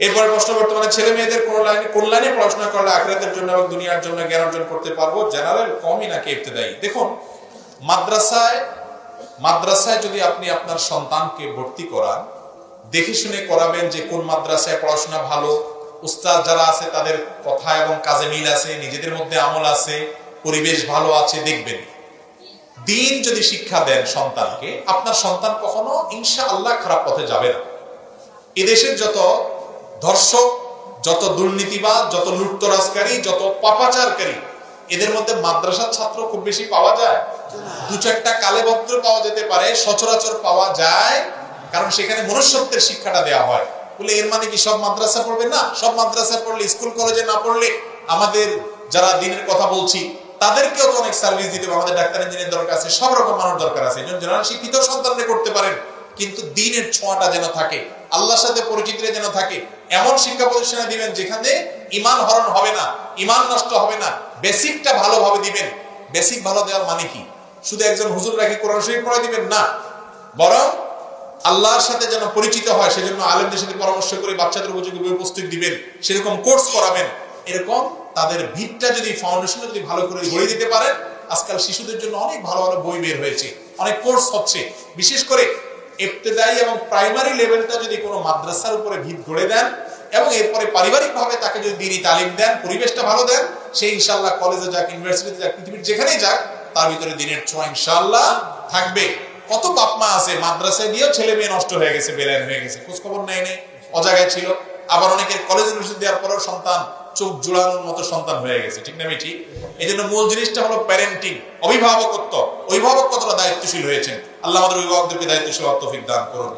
এরপরে প্রশ্ন, বর্তমানে ছেলে মেয়েদের কোন লাইনে পড়াশোনা করলে আখিরাতের জন্য এবং দুনিয়ার জন্য জ্ঞান অর্জন করতে পারবো, জেনারেল, কমই নাকি ইবতেদায়ী? দেখুন, মাদ্রাসায় যদি আপনি আপনার সন্তানকে ভর্তি করান, দেখে শুনে করাবেন যে কোন মাদ্রাসায় পড়াশোনা ভালো, উস্তাদ যারা আছে তাদের কথা এবং কাজে মিল আছে, নিজেদের মধ্যে আমল আছে, পরিবেশ ভালো আছে, দেখবেন। দিন যদি শিক্ষা দেন সন্তানকে, আপনার সন্তান কখনো ইনশাআল্লাহ খারাপ পথে যাবে না। এদেশের যত ধর্ষক, যত দুর্নীতিবাজ, যত লুটতরাজকারী, যত পাপাচারকারী, এদের মধ্যে মাদ্রাসার ছাত্র খুব বেশি পাওয়া যায়? দু চারটা কালে ভদ্র পাওয়া যেতে পারে, সচরাচর পাওয়া যায়, কারণ সেখানে মনুষ্যত্বের শিক্ষাটা দেওয়া হয়। বলে এর মানে কি সব মাদ্রাসা পড়বে? না, সব মাদ্রাসা পড়লে, স্কুল কলেজে না পড়লে আমাদের যারা দিনের কথা বলছি তাদেরকেও তো অনেক সার্ভিস দিতে হবে। আমাদের ডাক্তার, ইঞ্জিনিয়ার দরকার আছে, সব রকম মানুষ দরকার আছে। জেনারেল শিক্ষিত সন্তানরা করতে পারেন, কিন্তু দিনের ছোঁয়াটা যেন থাকে, আল্লাহর সাথে পরিচিতিটা যেন থাকে, এমন শিক্ষা প্রতিষ্ঠানে দিবেন যেখানে ঈমান হরণ হবে না, ঈমান নষ্ট হবে না, বেসিকটা ভালোভাবে দিবেন। বেসিক ভালো দেওয়ার মানে কি শুধু একজন হুজুর রাখি কোরআন শরীফ পড়াই দিবেন না, বরং আল্লাহর সাথে যেন পরিচিত হয়, সেজন্য আলেমদের সাথে পরামর্শ করে বাচ্চাদের উপযোগী বই পুস্তক দিবেন, সেরকম কোর্স করাবেন। এরকম তাদের ভিতটা যদি, ফাউন্ডেশন যদি ভালো করে গড়ে দিতে পারেন, আজকাল শিশুদের জন্য অনেক ভালো ভালো বই বের হয়েছে, অনেক কোর্স হচ্ছে। বিশেষ করে ইবতেদায়ী এবং প্রাইমারি লেভেলটা যদি কোনো মাদ্রাসার উপরে ভিত গড়ে দেন এবং এরপরে পারিবারিক ভাবে তাকে যদি দ্বীনি তালিম দেন, পরিবেশটা ভালো দেন, সে ইনশাআল্লাহ কলেজে যাক, ইউনিভার্সিটিতে যাক, পৃথিবীর যেখানেই যাক, তার ভিতরে দিনের ছোঁয়া ইনশাআল্লাহ থাকবে। কত বাপ মা আছে মাদ্রাসায় দিয়েও ছেলে মেয়ে নষ্ট হয়ে গেছে, বেলাইন হয়ে গেছে, খোঁজ খবর নেই, অজাগায় ছিল। আবার অনেকের কলেজ ইউনিভার্সিটি দেওয়ার পরেও সন্তান চোখ জোড়ানোর মতো সন্তান হয়ে গেছে। ঠিক না ঠিক? এই জন্য মূল জিনিসটা হলো প্যারেন্টিং, অভিভাবকত্ব। অভিভাবক কতটা দায়িত্বশীল হয়েছেন, আল্লাহ আমাদের অভিভাবকদেরকে দায়িত্বশীল তৌফিক দান করুন।